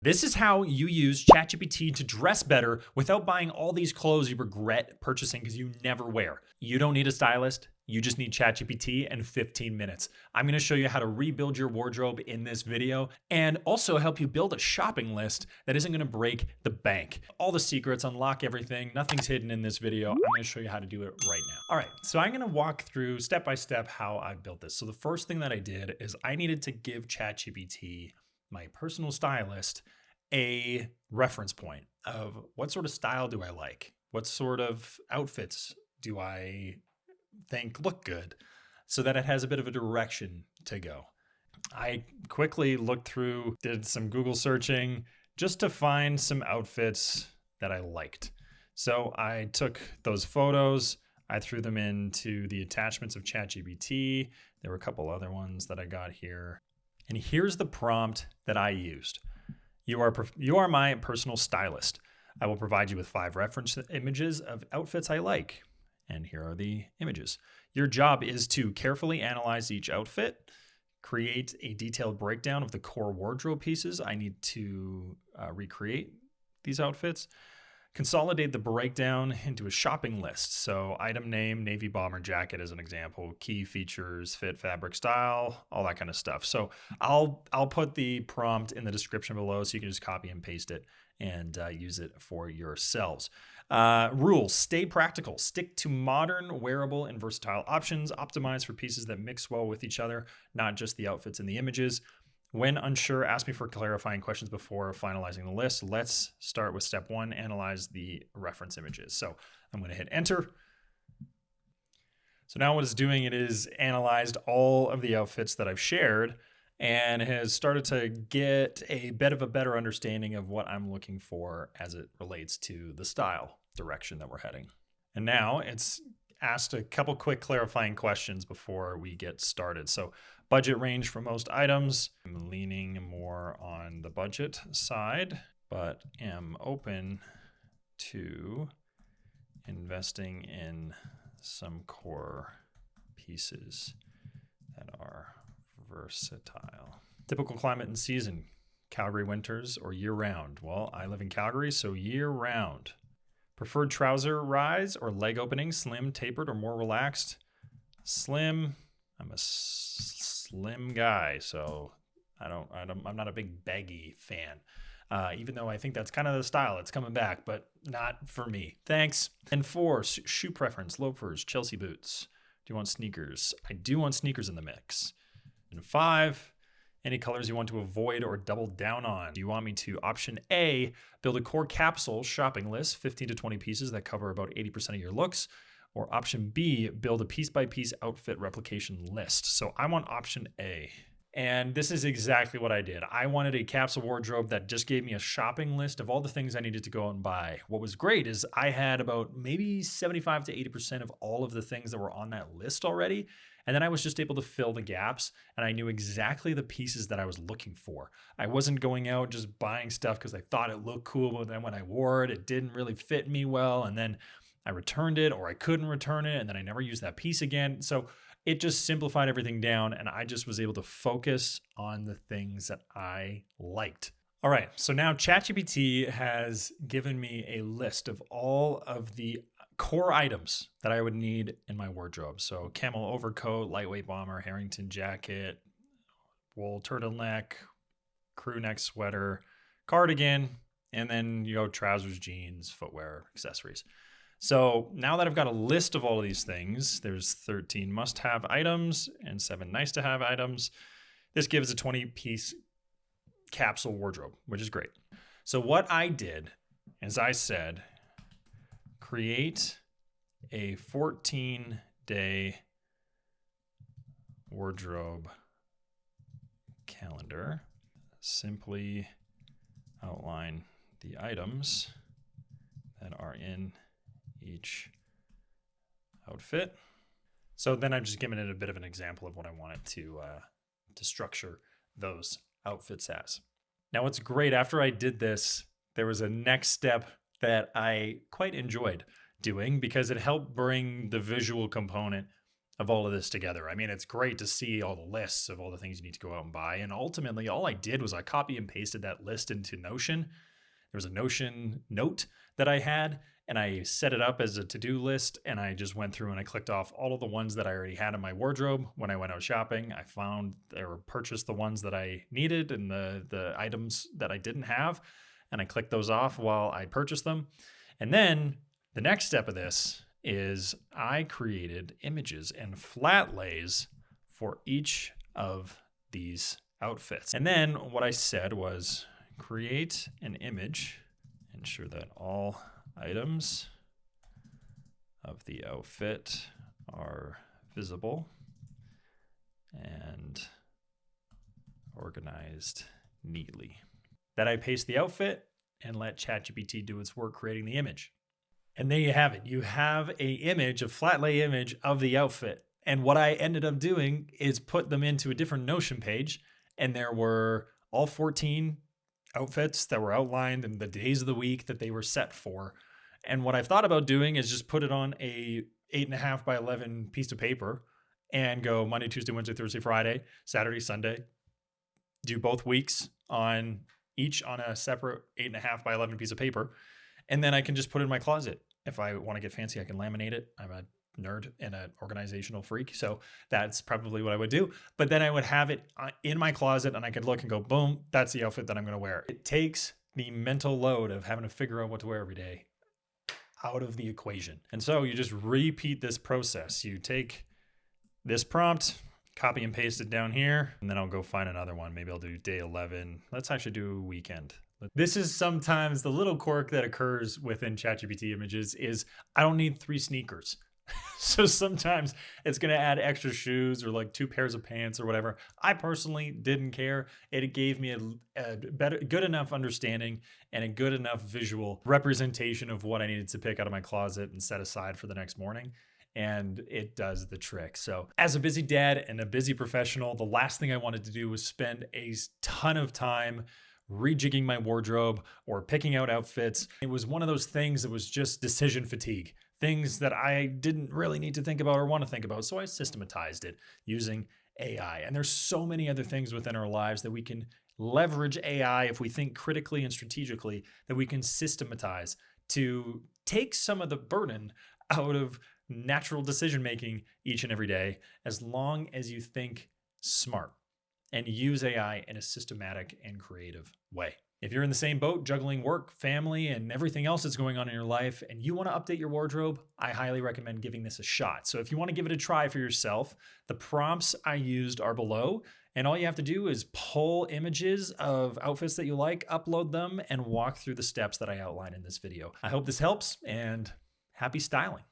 This is how you use ChatGPT to dress better without buying all these clothes you regret purchasing because you never wear. You don't need a stylist. You just need ChatGPT in 15 minutes. I'm going to show you how to rebuild your wardrobe in this video and also help you build a shopping list that isn't going to break the bank. All the secrets, unlock everything, nothing's hidden in this video. I'm going to show you how to do it right now. All right, so I'm going to walk through step by step how I built this. So the first thing that I did is I needed to give ChatGPT, my personal stylist, a reference point of what sort of style do I like? What sort of outfits do I think look good, so that it has a bit of a direction to go. I quickly looked through, did some Google searching just to find some outfits that I liked. So I took those photos, I threw them into the attachments of ChatGPT. There were a couple other ones that I got here. And here's the prompt that I used. You are my personal stylist. I will provide you with 5 reference images of outfits I like. And here are the images. Your job is to carefully analyze each outfit, create a detailed breakdown of the core wardrobe pieces I need to recreate these outfits, consolidate the breakdown into a shopping list. So item name, navy bomber jacket as an example, key features, fit, fabric, style, all that kind of stuff. So I'll put the prompt in the description below so you can just copy and paste it and use it for yourselves. Rules: stay practical, stick to modern, wearable, and versatile options, optimize for pieces that mix well with each other, not just the outfits and the images. When unsure, ask me for clarifying questions before finalizing the list. Let's start with step 1, analyze the reference images. So I'm going to hit enter. So now what it's doing, it is analyzed all of the outfits that I've shared and has started to get a bit of a better understanding of what I'm looking for as it relates to the style direction that we're heading. And now it's asked a couple quick clarifying questions before we get started. So budget range for most items. I'm leaning more on the budget side, but am open to investing in some core pieces that are versatile. Typical climate and season: Calgary winters or year round? Well, I live in Calgary, so year round. Preferred trouser rise or leg opening: slim, tapered, or more relaxed? Slim. I'm a slim guy, so I'm not a big baggy fan. Even though I think that's kind of the style, it's coming back, but not for me. Thanks. And 4, shoe preference: loafers, Chelsea boots. Do you want sneakers? I do want sneakers in the mix. And 5, any colors you want to avoid or double down on. Do you want me to, option A, build a core capsule shopping list, 15 to 20 pieces that cover about 80% of your looks? Or option B, build a piece-by-piece outfit replication list. So I want option A. And this is exactly what I did. I wanted a capsule wardrobe that just gave me a shopping list of all the things I needed to go out and buy. What was great is I had about maybe 75 to 80% of all of the things that were on that list already. And then I was just able to fill the gaps, and I knew exactly the pieces that I was looking for. I wasn't going out just buying stuff because I thought it looked cool, but then when I wore it, it didn't really fit me well. And then I returned it, or I couldn't return it, and then I never used that piece again. So it just simplified everything down, and I just was able to focus on the things that I liked. All right, so now ChatGPT has given me a list of all of the core items that I would need in my wardrobe. So camel overcoat, lightweight bomber, Harrington jacket, wool turtleneck, crew neck sweater, cardigan, and then trousers, jeans, footwear, accessories. So now that I've got a list of all of these things, there's 13 must-have items and 7 nice-to-have items. This gives a 20-piece capsule wardrobe, which is great. So what I did, as I said, create a 14-day wardrobe calendar. Simply outline the items that are in each outfit. So then I've just given it a bit of an example of what I want it to structure those outfits as. Now what's great, after I did this, there was a next step that I quite enjoyed doing because it helped bring the visual component of all of this together. I mean, it's great to see all the lists of all the things you need to go out and buy. And ultimately, all I did was I copy and pasted that list into Notion. There was a Notion note that I had, and I set it up as a to-do list, and I just went through and I clicked off all of the ones that I already had in my wardrobe. When I went out shopping, I found or purchased the ones that I needed and the items that I didn't have, and I clicked those off while I purchased them. And then the next step of this is I created images and flat lays for each of these outfits. And then what I said was create an image, ensure that all items of the outfit are visible and organized neatly. Then I paste the outfit and let ChatGPT do its work creating the image. And there you have it. You have a image, a flat lay image of the outfit. And what I ended up doing is put them into a different Notion page. And there were all 14 outfits that were outlined and the days of the week that they were set for. And what I've thought about doing is just put it on a 8.5 by 11 piece of paper and go Monday, Tuesday, Wednesday, Thursday, Friday, Saturday, Sunday. Do both weeks on each on a separate 8.5 by 11 piece of paper. And then I can just put it in my closet. If I want to get fancy, I can laminate it. I'm a nerd and an organizational freak, so that's probably what I would do. But then I would have it in my closet and I could look and go, boom, that's the outfit that I'm going to wear. It takes the mental load of having to figure out what to wear every day out of the equation. And so you just repeat this process. You take this prompt, copy and paste it down here, and then I'll go find another one. Maybe I'll do day 11. Let's actually do weekend. This is sometimes the little quirk that occurs within ChatGPT images is I don't need 3 sneakers. So sometimes it's going to add extra shoes or like 2 pairs of pants or whatever. I personally didn't care. It gave me a better, good enough understanding and a good enough visual representation of what I needed to pick out of my closet and set aside for the next morning. And it does the trick. So as a busy dad and a busy professional, the last thing I wanted to do was spend a ton of time rejigging my wardrobe or picking out outfits. It was one of those things that was just decision fatigue, things that I didn't really need to think about or want to think about. So I systematized it using AI. And there's so many other things within our lives that we can leverage AI if we think critically and strategically, that we can systematize to take some of the burden out of natural decision making each and every day, as long as you think smart and use AI in a systematic and creative way. If you're in the same boat, juggling work, family, and everything else that's going on in your life, and you want to update your wardrobe, I highly recommend giving this a shot. So if you want to give it a try for yourself, the prompts I used are below, and all you have to do is pull images of outfits that you like, upload them, and walk through the steps that I outline in this video. I hope this helps, and happy styling.